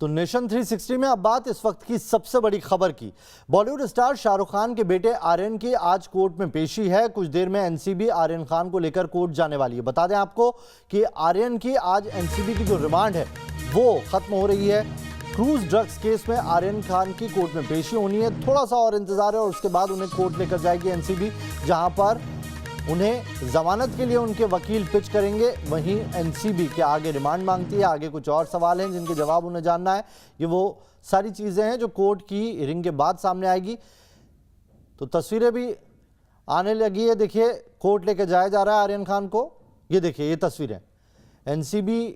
तो नेशन 360 में अब बात इस वक्त की सबसे बड़ी खबर की। बॉलीवुड स्टार शाहरुख खान के बेटे आर्यन की आज कोर्ट में पेशी है। कुछ देर में एनसीबी आर्यन खान को लेकर कोर्ट जाने वाली है। बता दें आपको कि आर्यन की आज एनसीबी की जो रिमांड है वो खत्म हो रही है। क्रूज ड्रग्स केस में आर्यन खान की कोर्ट में पेशी होनी है। थोड़ा सा और इंतजार है और उसके बाद उन्हें कोर्ट लेकर जाएगी एनसीबी, जहां पर उन्हें जमानत के लिए उनके वकील पिच करेंगे। वहीं एनसीबी के आगे रिमांड मांगती है। आगे कुछ और सवाल हैं जिनके जवाब उन्हें जानना है। ये वो सारी चीजें हैं जो कोर्ट की हियरिंग के बाद सामने आएगी। तो तस्वीरें भी आने लगी है। देखिए, कोर्ट लेके जाया जा रहा है आर्यन खान को। ये देखिए, ये तस्वीरें। एनसीबी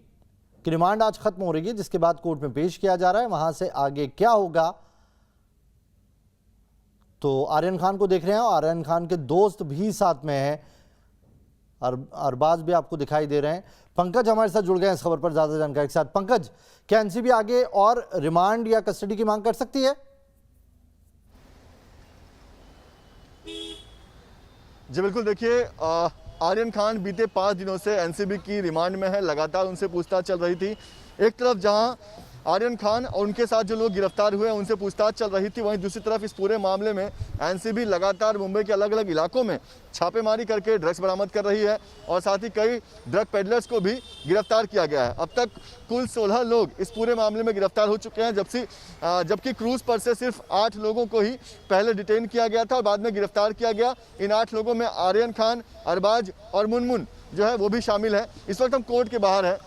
की रिमांड आज खत्म हो रही है, जिसके बाद कोर्ट में पेश किया जा रहा है। वहां से आगे क्या होगा, तो आर्यन खान को देख रहे हैं। आर्यन खान के दोस्त भी साथ में हैं, अरबाज भी आपको दिखाई दे रहे हैं। पंकज हमारे साथ जुड़ गए हैं इस खबर पर ज्यादा जानकारी के साथ। पंकज, क्या एनसीबी आगे और रिमांड या कस्टडी की मांग कर सकती है? जी बिल्कुल, देखिए आर्यन खान बीते 5 दिनों से एनसीबी की रिमांड में है। लगातार उनसे पूछताछ चल रही थी। एक तरफ जहां आर्यन खान और उनके साथ जो लोग गिरफ्तार हुए उनसे पूछताछ चल रही थी, वहीं दूसरी तरफ इस पूरे मामले में एनसीबी लगातार मुंबई के अलग अलग इलाकों में छापेमारी करके ड्रग्स बरामद कर रही है और साथ ही कई ड्रग पेडलर्स को भी गिरफ्तार किया गया है। अब तक कुल 16 लोग इस पूरे मामले में गिरफ्तार हो चुके हैं, जबकि क्रूज पर से सिर्फ 8 लोगों को ही पहले डिटेन किया गया था और बाद में गिरफ्तार किया गया। इन 8 लोगों में आर्यन खान, अरबाज और मुनमुन जो है वो भी शामिल है। इस वक्त हम कोर्ट के बाहर हैं।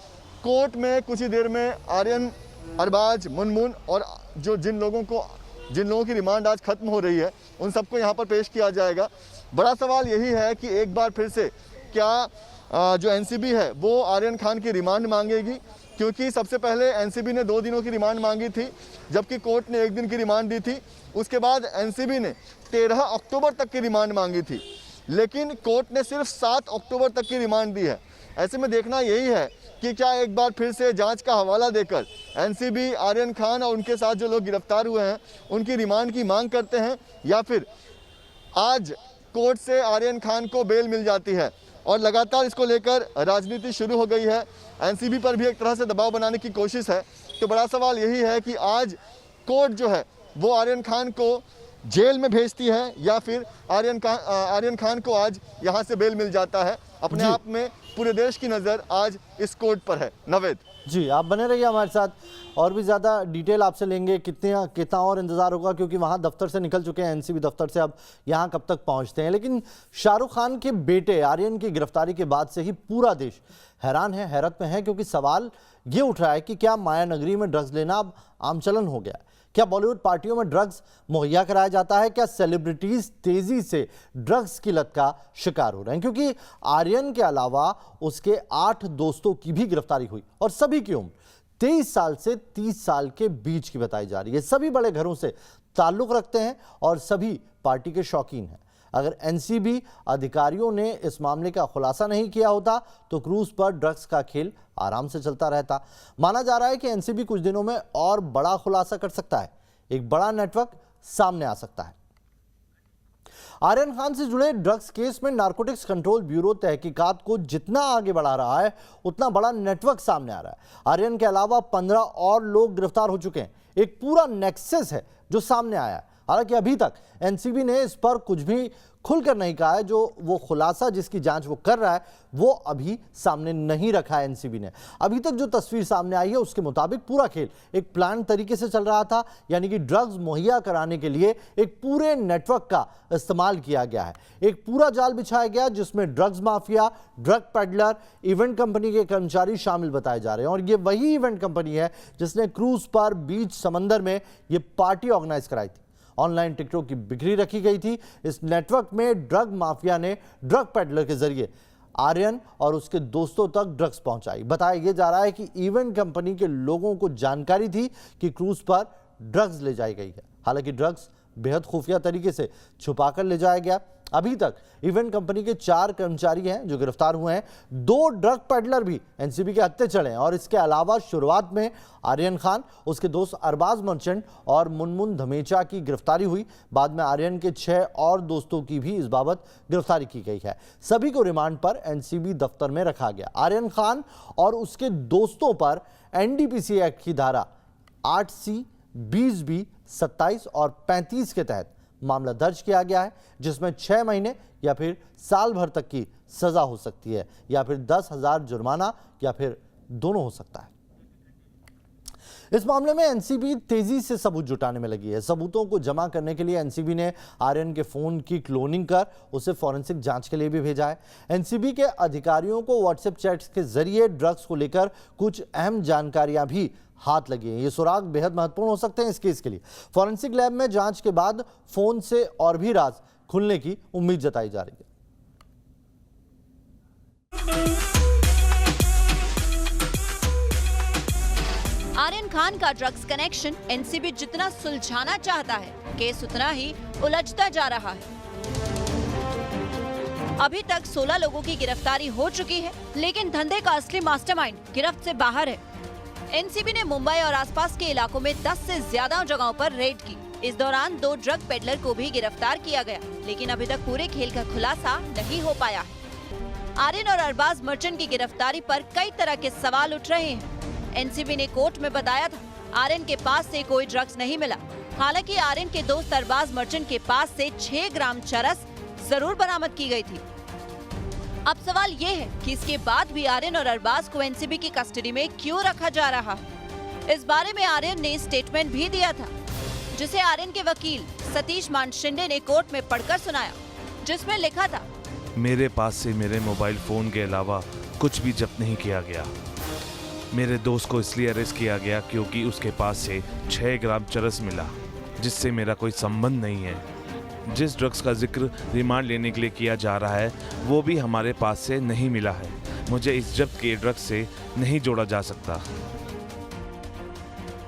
कोर्ट में कुछ ही देर में आर्यन, अरबाज, मुनमुन और जिन लोगों की रिमांड आज खत्म हो रही है उन सबको यहाँ पर पेश किया जाएगा। बड़ा सवाल यही है कि एक बार फिर से क्या जो एनसीबी है वो आर्यन खान की रिमांड मांगेगी, क्योंकि सबसे पहले एनसीबी ने 2 दिनों की रिमांड मांगी थी, जबकि कोर्ट ने 1 दिन की रिमांड दी थी। उसके बाद एनसीबी ने 13 अक्टूबर तक की रिमांड मांगी थी, लेकिन कोर्ट ने सिर्फ 7 अक्टूबर तक की रिमांड दी है। ऐसे में देखना यही है कि क्या एक बार फिर से जांच का हवाला देकर एनसीबी आर्यन खान और उनके साथ जो लोग गिरफ्तार हुए हैं उनकी रिमांड की मांग करते हैं, या फिर आज कोर्ट से आर्यन खान को बेल मिल जाती है। और लगातार इसको लेकर राजनीति शुरू हो गई है। एनसीबी पर भी एक तरह से दबाव बनाने की कोशिश है। तो बड़ा सवाल यही है कि आज कोर्ट जो है वो आर्यन खान को जेल में भेजती है या फिर आर्यन खान को आज यहाँ से बेल मिल जाता है। अपने आप में पूरे देश की नज़र आज इस कोर्ट पर है। नवेद जी, आप बने रहिए हमारे साथ, और भी ज़्यादा डिटेल आपसे लेंगे। कितना और इंतज़ार होगा, क्योंकि वहाँ दफ्तर से निकल चुके हैं एनसीबी दफ्तर से, अब यहाँ कब तक पहुँचते हैं। लेकिन शाहरुख खान के बेटे आर्यन की गिरफ्तारी के बाद से ही पूरा देश हैरान है, हैरत में है, क्योंकि सवाल ये उठ रहा है कि क्या माया नगरी में ड्रग्स लेना अब आम चलन हो गया है? क्या बॉलीवुड पार्टियों में ड्रग्स मुहैया कराया जाता है? क्या सेलिब्रिटीज तेजी से ड्रग्स की लत का शिकार हो रहे हैं? क्योंकि आर्यन के अलावा उसके 8 दोस्तों की भी गिरफ्तारी हुई और सभी की उम्र 23 साल से 30 साल के बीच की बताई जा रही है। सभी बड़े घरों से ताल्लुक रखते हैं और सभी पार्टी के शौकीन हैं। अगर एनसीबी अधिकारियों ने इस मामले का खुलासा नहीं किया होता तो क्रूज पर ड्रग्स का खेल आराम से चलता रहता। माना जा रहा है कि एनसीबी कुछ दिनों में और बड़ा खुलासा कर सकता है। एक बड़ा नेटवर्क सामने आ सकता है। आर्यन खान से जुड़े ड्रग्स केस में नारकोटिक्स कंट्रोल ब्यूरो तहकीकात को जितना आगे बढ़ा रहा है उतना बड़ा नेटवर्क सामने आ रहा है। आर्यन के अलावा 15 और लोग गिरफ्तार हो चुके हैं। एक पूरा नेक्सस है जो सामने आया है। हालांकि अभी तक एनसीबी ने इस पर कुछ भी खुलकर नहीं कहा है। जो वो खुलासा जिसकी जांच वो कर रहा है वो अभी सामने नहीं रखा है एनसीबी ने। अभी तक जो तस्वीर सामने आई है उसके मुताबिक पूरा खेल एक प्लान तरीके से चल रहा था, यानी कि ड्रग्स मुहैया कराने के लिए एक पूरे नेटवर्क का इस्तेमाल किया गया है। एक पूरा जाल बिछाया गया जिसमें drugs mafia, drug peddler, event company के कर्मचारी शामिल बताए जा रहे हैं। और ये वही इवेंट कंपनी है जिसने क्रूज पर बीच समंदर में ये पार्टी ऑर्गेनाइज कराई थी। ऑनलाइन टिकटों की बिक्री रखी गई थी। इस नेटवर्क में ड्रग माफिया ने ड्रग पेडलर के जरिए आर्यन और उसके दोस्तों तक ड्रग्स पहुंचाई। बताया यह जा रहा है कि इवेंट कंपनी के लोगों को जानकारी थी कि क्रूज पर ड्रग्स ले जाई गई है। हालांकि ड्रग्स बेहद खुफिया तरीके से छुपाकर ले जाया गया। अभी तक इवेंट कंपनी के 4 कर्मचारी हैं जो गिरफ्तार हुए हैं। 2 ड्रग पेडलर भी एनसीबी के हत्थे चढ़े हैं। और इसके अलावा शुरुआत में आर्यन खान, उसके दोस्त अरबाज मर्चेंट और मुनमुन धमेचा की गिरफ्तारी हुई। बाद में आर्यन के 6 और दोस्तों की भी इस बाबत गिरफ्तारी की गई है। सभी को रिमांड पर एनसीबी दफ्तर में रखा गया। आर्यन खान और उसके दोस्तों पर एनडीपीसी एक्ट की धारा 8C, 20B, 27 और 35 के तहत मामला दर्ज किया गया है, जिसमें 6 महीने या फिर साल भर तक की सजा हो सकती है या फिर 10,000 जुर्माना या फिर दोनों हो सकता है। इस मामले में एनसीबी तेजी से सबूत जुटाने में लगी है। सबूतों को जमा करने के लिए एनसीबी ने आर्यन के फोन की क्लोनिंग कर उसे फॉरेंसिक जांच के लिए भी भेजा है। एनसीबी के अधिकारियों को व्हाट्सएप चैट्स के जरिए ड्रग्स को लेकर कुछ अहम जानकारियां भी हाथ लगी हैं। ये सुराग बेहद महत्वपूर्ण हो सकते हैं इस केस के लिए। फॉरेंसिक लैब में जांच के बाद फोन से और भी राज खुलने की उम्मीद जताई जा रही है। आर्यन खान का ड्रग्स कनेक्शन एनसीबी जितना सुलझाना चाहता है, केस उतना ही उलझता जा रहा है। अभी तक 16 लोगों की गिरफ्तारी हो चुकी है, लेकिन धंधे का असली मास्टरमाइंड गिरफ्त से बाहर है। एनसीबी ने मुंबई और आसपास के इलाकों में 10 से ज्यादा जगहों पर रेड की। इस दौरान 2 ड्रग पेडलर को भी गिरफ्तार किया गया, लेकिन अभी तक पूरे खेल का खुलासा नहीं हो पाया है। आर्यन और अरबाज मर्चेंट की गिरफ्तारी पर कई तरह के सवाल उठ रहे हैं। एनसीबी ने कोर्ट में बताया था आर्यन के पास से कोई ड्रग्स नहीं मिला। हालांकि आर्यन के दोस्त अरबाज मर्चेंट के पास से 6 ग्राम चरस जरूर बरामद की गई थी। अब सवाल ये है कि इसके बाद भी आर्यन और अरबाज को एनसीबी की कस्टडी में क्यों रखा जा रहा है। इस बारे में आर्यन ने स्टेटमेंट भी दिया था, जिसे आर्यन के वकील सतीश मानशिंडे ने कोर्ट में पढ़कर सुनाया, जिसमें लिखा था, मेरे पास से मेरे मोबाइल फोन के अलावा कुछ भी जब्त नहीं किया गया। मेरे दोस्त को इसलिए अरेस्ट किया गया क्योंकि उसके पास से 6 ग्राम चरस मिला, जिससे मेरा कोई संबंध नहीं है। जिस ड्रग्स का जिक्र रिमांड लेने के लिए किया जा रहा है, वो भी हमारे पास से नहीं मिला है। मुझे इस जब्त के ड्रग्स से नहीं जोड़ा जा सकता।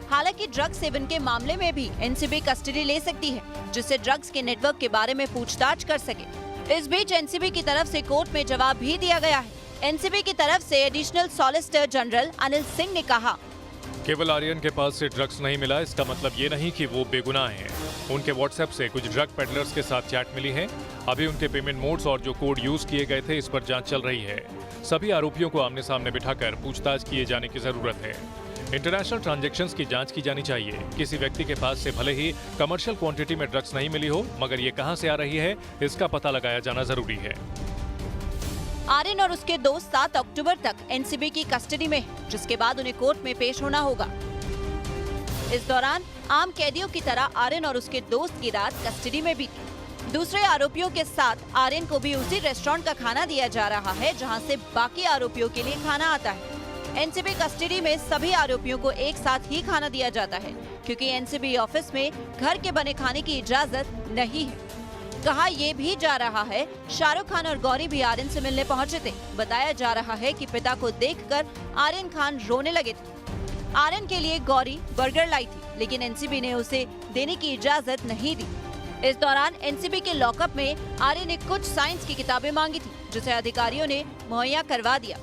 हालांकि ड्रग्स सेवन के मामले में भी एनसीबी कस्टडी ले सकती है, जिससे ड्रग्स के नेटवर्क के बारे में पूछताछ कर सके। इस बीच एनसीबी की तरफ से कोर्ट में जवाब भी दिया गया है। एनसीबी की तरफ से additional solicitor general Anil Singh ने कहा, केवल आर्यन के पास से ड्रग्स नहीं मिला, इसका मतलब ये नहीं कि वो बेगुनाह हैं। उनके व्हाट्सएप से कुछ ड्रग पेडलर्स के साथ चैट मिली है। अभी उनके पेमेंट मोड्स और जो कोड यूज किए गए थे, इस पर जांच चल रही है। सभी आरोपियों को आमने सामने बिठाकर पूछताछ किए जाने की जरूरत है। इंटरनेशनल ट्रांजैक्शंस की जांच की जानी चाहिए। किसी व्यक्ति के पास से भले ही कमर्शियल क्वांटिटी में ड्रग्स नहीं मिली हो, मगर ये कहां से आ रही है, इसका पता लगाया जाना जरूरी है। आर्यन और उसके दोस्त 7 अक्टूबर तक एनसीबी की कस्टडी में है, जिसके बाद उन्हें कोर्ट में पेश होना होगा। इस दौरान आम कैदियों की तरह आर्यन और उसके दोस्त की रात कस्टडी में बीती। दूसरे आरोपियों के साथ आर्यन को भी उसी रेस्टोरेंट का खाना दिया जा रहा है, जहां से बाकी आरोपियों के लिए खाना आता है। एनसीबी कस्टडी में सभी आरोपियों को एक साथ ही खाना दिया जाता है, क्योंकि एनसीबी ऑफिस में घर के बने खाने की इजाजत नहीं है। कहा यह भी जा रहा है, शाहरुख खान और गौरी भी आर्यन से मिलने पहुंचे थे। बताया जा रहा है कि पिता को देखकर आर्यन खान रोने लगे थे। आर्यन के लिए गौरी बर्गर लाई थी, लेकिन एनसीबी ने उसे देने की इजाजत नहीं दी। इस दौरान एनसीबी के लॉकअप में आर्यन ने कुछ साइंस की किताबें मांगी थी, जिसे अधिकारियों ने मुहैया करवा दिया।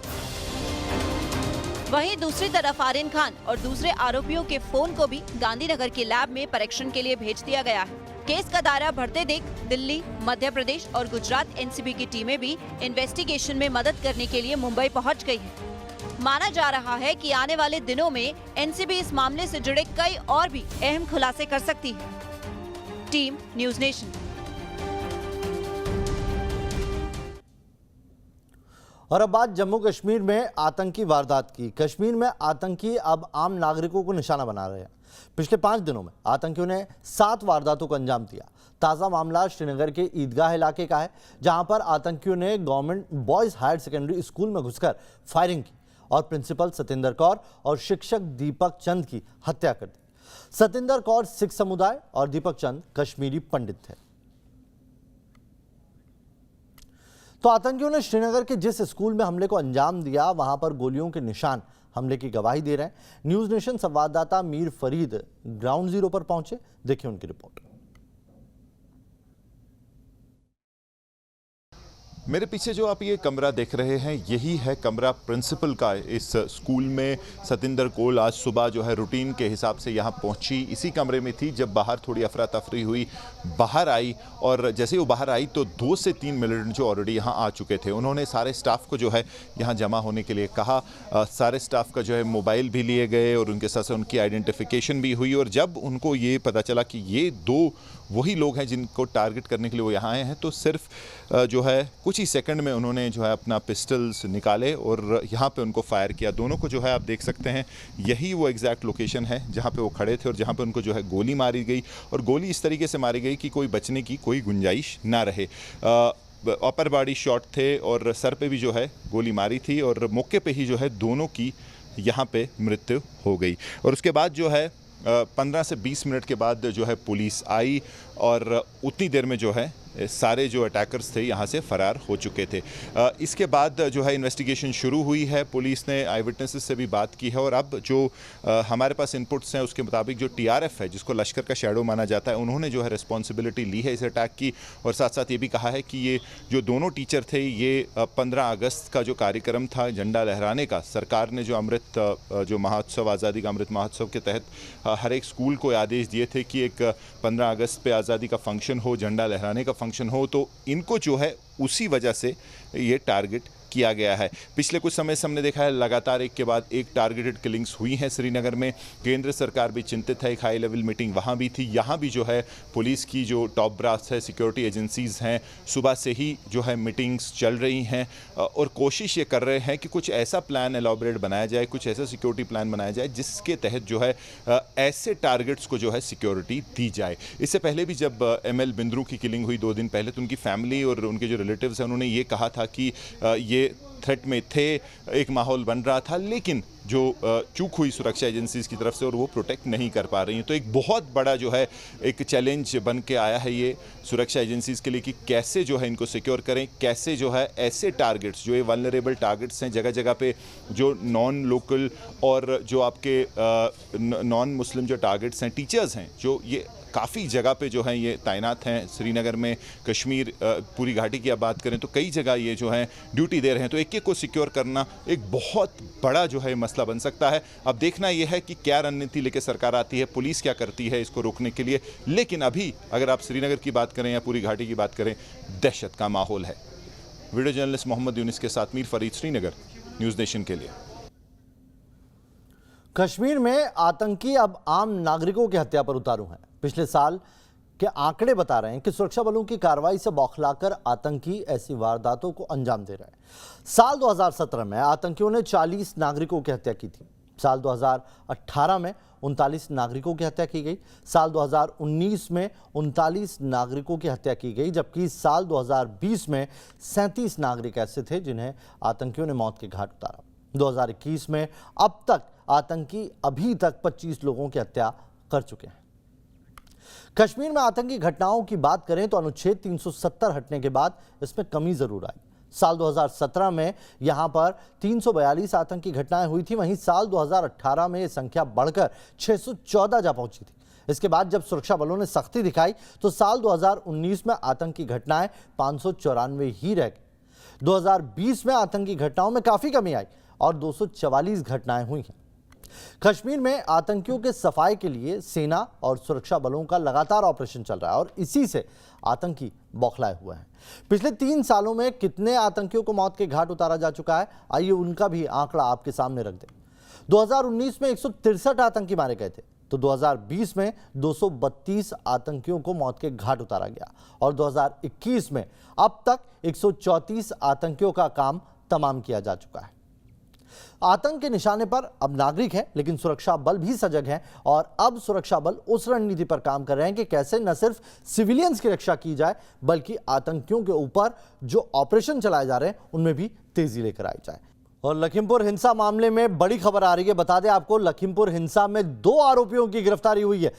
वहीं दूसरी तरफ आर्यन खान और दूसरे आरोपियों के फोन को भी गांधीनगर के लैब में परीक्षण के लिए भेज दिया गया है। केस का दायरा बढ़ते देख दिल्ली, मध्य प्रदेश और गुजरात एनसीबी की टीमें भी इन्वेस्टिगेशन में मदद करने के लिए मुंबई पहुंच गई है। माना जा रहा है कि आने वाले दिनों में एनसीबी इस मामले से जुड़े कई और भी अहम खुलासे कर सकती है। Team news nation. और अब बात जम्मू कश्मीर में आतंकी वारदात की। कश्मीर में आतंकी अब आम नागरिकों को निशाना बना रहे हैं। पिछले 5 दिनों में आतंकियों ने 7 वारदातों को अंजाम दिया। ताज़ा मामला श्रीनगर के ईदगाह इलाके का है, जहां पर आतंकियों ने government boys higher secondary school में घुसकर फायरिंग की और प्रिंसिपल सतिंदर कौर और शिक्षक दीपक चंद की हत्या कर दी। सतिंदर कौर सिख समुदाय और दीपक चंद कश्मीरी पंडित थे। तो आतंकियों ने श्रीनगर के जिस स्कूल में हमले को अंजाम दिया, वहां पर गोलियों के निशान हमले की गवाही दे रहे हैं। न्यूज़ नेशन संवाददाता मीर फरीद ग्राउंड जीरो पर पहुंचे, देखिए उनकी रिपोर्ट। मेरे पीछे जो आप ये कमरा देख रहे हैं यही है कमरा प्रिंसिपल का इस स्कूल में। सतिंदर कौल आज सुबह जो है रूटीन के हिसाब से यहाँ पहुँची, इसी कमरे में थी जब बाहर थोड़ी अफरा तफरी हुई, बाहर आई और जैसे ही वो बाहर आई तो 2 से 3 मिलिटेंट जो ऑलरेडी यहाँ आ चुके थे, उन्होंने सारे स्टाफ को जो है यहाँ जमा होने के लिए कहा। सारे स्टाफ का जो है मोबाइल भी लिए गए और उनके साथ उनकी आइडेंटिफिकेशन भी हुई और जब उनको ये पता चला कि ये 2 वही लोग हैं जिनको टारगेट करने के लिए वो यहाँ आए हैं तो सिर्फ जो है कुछ ही सेकंड में उन्होंने जो है अपना पिस्टल्स निकाले और यहाँ पे उनको फायर किया। दोनों को जो है आप देख सकते हैं यही वो एग्जैक्ट लोकेशन है जहाँ पे वो खड़े थे और जहाँ पे उनको जो है गोली मारी गई और गोली इस तरीके से मारी गई कि कोई बचने की कोई गुंजाइश ना रहे। अपर बॉडी शॉट थे और सर पे भी जो है गोली मारी थी और मौके पे ही जो है दोनों की यहाँ पे मृत्यु हो गई। और उसके बाद जो है 15 से 20 मिनट के बाद जो है पुलिस आई और उतनी देर में जो है सारे जो अटैकर्स थे यहाँ से फरार हो चुके थे। इसके बाद जो है इन्वेस्टिगेशन शुरू हुई है, पुलिस ने आई विटनेसेस से भी बात की है और अब जो हमारे पास इनपुट्स हैं उसके मुताबिक जो टीआरएफ है जिसको लश्कर का शैडो माना जाता है, उन्होंने जो है रिस्पॉन्सिबिलिटी ली है इस अटैक की और साथ साथ ये भी कहा है कि ये जो दोनों टीचर थे ये 15 अगस्त का जो कार्यक्रम था झंडा लहराने का, सरकार ने जो अमृत जो महोत्सव आज़ादी का अमृत महोत्सव के तहत हर एक स्कूल को आदेश दिए थे कि एक 15 अगस्त पे आज़ादी का फंक्शन हो, झंडा लहराने का फंक्शन हो, तो इनको जो है उसी वजह से ये टारगेट किया गया है। पिछले कुछ समय से हमने देखा है लगातार एक के बाद एक टारगेटेड किलिंग्स हुई हैं श्रीनगर में। केंद्र सरकार भी चिंतित है, एक हाई लेवल मीटिंग वहाँ भी थी। यहाँ भी जो है पुलिस की जो टॉप ब्रास है, सिक्योरिटी एजेंसीज़ हैं, सुबह से ही जो है मीटिंग्स चल रही हैं और कोशिश ये कर रहे हैं कि कुछ ऐसा प्लान एलॉबरेट बनाया जाए, कुछ ऐसा सिक्योरिटी प्लान बनाया जाए जिसके तहत जो है ऐसे टारगेट्स को जो है सिक्योरिटी दी जाए। इससे पहले भी जब ML बिंद्रू की किलिंग हुई 2 दिन पहले तो उनकी फैमिली और उनके जो रिलेटिव्स हैं उन्होंने ये कहा था कि ये थ्रेट में थे, एक माहौल बन रहा था, लेकिन जो चूक हुई सुरक्षा एजेंसीज़ की तरफ से और वो प्रोटेक्ट नहीं कर पा रही हैं। तो एक बहुत बड़ा जो है एक चैलेंज बन के आया है ये सुरक्षा एजेंसीज़ के लिए कि कैसे जो है इनको सिक्योर करें, कैसे जो है ऐसे टारगेट्स जो ये वल्नरेबल टारगेट्स हैं जगह जगह पे जो नॉन लोकल और जो आपके नॉन मुस्लिम जो टारगेट्स हैं, टीचर्स हैं जो ये काफ़ी जगह पे जो है ये तैनात हैं श्रीनगर में, कश्मीर पूरी घाटी की आप बात करें तो कई जगह ये जो है ड्यूटी दे रहे हैं। तो एक को सिक्योर करना एक बहुत बड़ा जो है मसला बन सकता है। अब देखना यह है कि क्या रणनीति लेकर सरकार आती है, पुलिस क्या करती है इसको रोकने के लिए। लेकिन अभी अगर आप श्रीनगर की बात करें या पूरी घाटी की बात करें, दहशत का माहौल है। वीडियो जर्नलिस्ट मोहम्मद यूनिस के साथ मीर फरीद, श्रीनगर, न्यूज़ नेशन के लिए। कश्मीर में आतंकी अब आम नागरिकों की हत्या पर उतारू हैं। पिछले साल के आंकड़े बता रहे हैं कि सुरक्षा बलों की कार्रवाई से बौखलाकर आतंकी ऐसी वारदातों को अंजाम दे रहे हैं। साल 2017 में आतंकियों ने 40 नागरिकों की हत्या की थी। साल 2018 में 39 नागरिकों की हत्या की गई। साल 2019 में 39 नागरिकों की हत्या की गई, जबकि साल 2020 में 37 नागरिक ऐसे थे जिन्हें आतंकियों ने मौत के घाट उतारा। 2021 में अब तक आतंकी अभी तक 25 लोगों की हत्या कर चुके हैं। कश्मीर में आतंकी घटनाओं की बात करें तो अनुच्छेद 370 हटने के बाद इसमें कमी जरूर आई। साल 2017 में यहां पर 342 आतंकी घटनाएं हुई थी, वहीं साल 2018 में यह संख्या बढ़कर 614 जा पहुंची थी। इसके बाद जब सुरक्षा बलों ने सख्ती दिखाई तो साल 2019 में आतंकी घटनाएं 594 ही रह गई। 2020 में आतंकी घटनाओं में काफी कमी आई और 244 घटनाएं हुई हैं। कश्मीर में आतंकियों के सफाई के लिए सेना और सुरक्षा बलों का लगातार ऑपरेशन चल रहा है और इसी से आतंकी बौखलाए हुए हैं। पिछले 3 सालों में कितने आतंकियों को मौत के घाट उतारा जा चुका है, आइए उनका भी आंकड़ा आपके सामने रख दें। 2019 में 163 आतंकी मारे गए थे तो 2020 में 232 आतंकियों को मौत के घाट उतारा गया और 2021 में अब तक 134 आतंकियों का काम तमाम किया जा चुका है। आतंक के निशाने पर अब नागरिक हैं, लेकिन सुरक्षा बल भी सजग हैं और अब सुरक्षा बल उस रणनीति पर काम कर रहे हैं कि कैसे न सिर्फ सिविलियंस की रक्षा की जाए बल्कि आतंकियों के ऊपर जो ऑपरेशन चलाए जा रहे हैं उनमें भी तेजी लेकर आई जाए। और लखीमपुर हिंसा मामले में बड़ी खबर आ रही है। बता दें आपको, लखीमपुर हिंसा में 2 आरोपियों की गिरफ्तारी हुई है।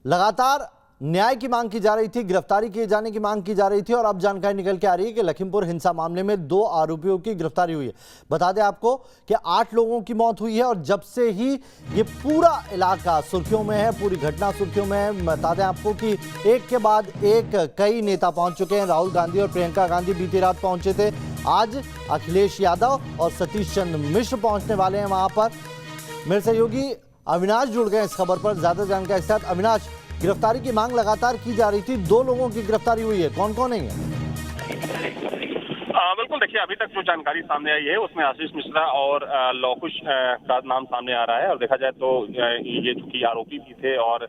लगातार न्याय की मांग की जा रही थी, गिरफ्तारी किए जाने की मांग की जा रही थी और अब जानकारी निकल के आ रही है कि लखीमपुर हिंसा मामले में 2 आरोपियों की गिरफ्तारी हुई है। बता दें आपको कि 8 लोगों की मौत हुई है और जब से ही ये पूरा इलाका सुर्खियों में है, पूरी घटना सुर्खियों में है। बता दें आपको कि एक के बाद एक कई नेता पहुंच चुके हैं। राहुल गांधी और प्रियंका गांधी बीती रात पहुंचे थे। आज अखिलेश यादव और सतीश चंद्र मिश्र पहुंचने वाले हैं वहां पर। मेरे सहयोगी अविनाश जुड़ गए इस खबर पर ज्यादा जानकारी के साथ। अविनाश, गिरफ्तारी की मांग लगातार की जा रही थी, 2 लोगों की गिरफ्तारी हुई है, कौन कौन है ये? बिल्कुल, देखिए अभी तक जो जानकारी सामने आई है उसमें आशीष मिश्रा और लौकुश का नाम सामने आ रहा है। और देखा जाए तो ये चूंकि आरोपी भी थे और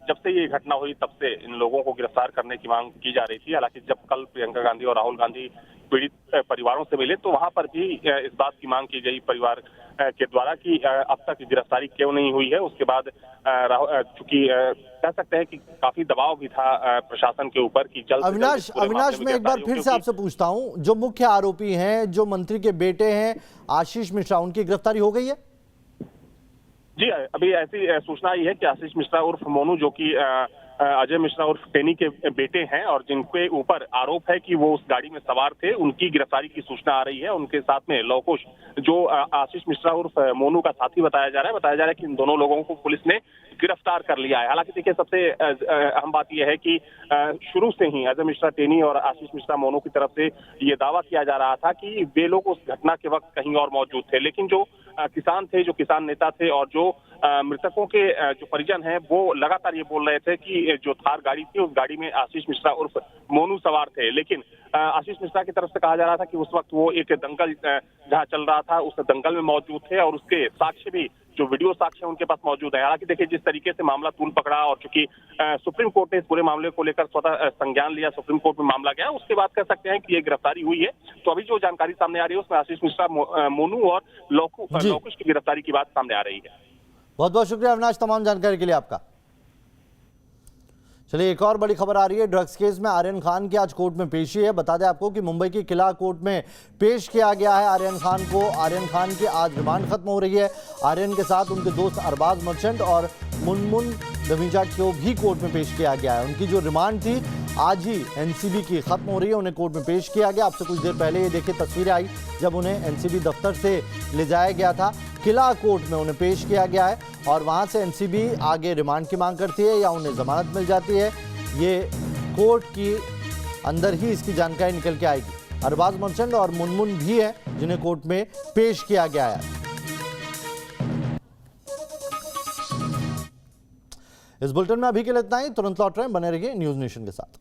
जब से ये घटना हुई तब से इन लोगों को गिरफ्तार करने की मांग की जा रही थी। हालांकि जब कल प्रियंका गांधी और राहुल गांधी पीड़ित परिवारों से मिले तो वहां पर भी इस बात की मांग की गई परिवार के द्वारा कि अब तक गिरफ्तारी क्यों नहीं हुई है। उसके बाद चूंकि कह सकते हैं कि काफी दबाव भी था प्रशासन के ऊपर कि जल्द अविनाश मैं एक बार फिर से आपसे पूछता हूं, जो मुख्य आरोपी हैं, जो मंत्री के बेटे हैं आशीष मिश्रा, उनकी गिरफ्तारी हो गई है? जी, अभी ऐसी सूचना आई है कि आशीष मिश्रा उर्फ मोनू, जो कि अजय मिश्रा उर्फ टेनी के बेटे हैं और जिनके ऊपर आरोप है कि वो उस गाड़ी में सवार थे, उनकी गिरफ्तारी की सूचना आ रही है। उनके साथ में लौकुश, जो आशीष मिश्रा उर्फ मोनू का साथी बताया जा रहा है कि इन दोनों लोगों को पुलिस ने गिरफ्तार कर लिया है। हालांकि देखिए सबसे अहम बात यह है कि शुरू से ही अजय मिश्रा टेनी और आशीष मिश्रा मोनू की तरफ से ये दावा किया जा रहा था कि वे लोग उस घटना के वक्त कहीं और मौजूद थे। लेकिन जो किसान थे, जो किसान नेता थे और जो मृतकों के जो परिजन हैं, वो लगातार ये बोल रहे थे कि जो थार गाड़ी थी उस गाड़ी में आशीष मिश्रा उर्फ मोनू सवार थे। लेकिन आशीष मिश्रा की तरफ से कहा जा रहा था कि उस वक्त वो एक दंगल जहां चल रहा था उस दंगल में मौजूद थे और उसके साक्ष्य भी, जो वीडियो साक्ष्य उनके पास मौजूद है। हालांकि देखिए जिस तरीके से मामला तूल पकड़ा और चूंकि सुप्रीम कोर्ट ने इस पूरे मामले को लेकर स्वतः संज्ञान लिया, सुप्रीम कोर्ट में मामला गया, उसके बाद कह सकते हैं कि ये गिरफ्तारी हुई है। तो अभी जो जानकारी सामने आ रही है उसमें आशीष मिश्रा, मोनू और लौकुश की गिरफ्तारी की बात सामने आ रही है। बहुत बहुत शुक्रिया अविनाश तमाम जानकारी के लिए आपका। चलिए एक और बड़ी खबर आ रही है। ड्रग्स केस में आर्यन खान की आज कोर्ट में पेशी है। बता दें आपको कि मुंबई की किला कोर्ट में पेश किया गया है आर्यन खान को। आर्यन खान की आज रिमांड खत्म हो रही है। आर्यन के साथ उनके दोस्त अरबाज मर्चेंट और मुनमुन दमीजा को भी कोर्ट में पेश किया गया है। उनकी जो रिमांड थी आज ही एनसीबी की खत्म हो रही है, उन्हें कोर्ट में पेश किया गया। आपसे कुछ देर पहले ये देखिए तस्वीरें आई जब उन्हें एनसीबी दफ्तर से ले जाया गया था, किला कोर्ट में उन्हें पेश किया गया है और वहां से एनसीबी आगे रिमांड की मांग करती है या उन्हें जमानत मिल जाती है, ये कोर्ट की अंदर ही इसकी जानकारी निकल के आएगी। अरबाज मर्चेंट और मुनमुन भी है जिन्हें कोर्ट में पेश किया गया है। इस बुलेटिन में अभी के लिए इतना ही। तुरंत लौट रहे हैं, बने रहिए न्यूज नेशन के साथ।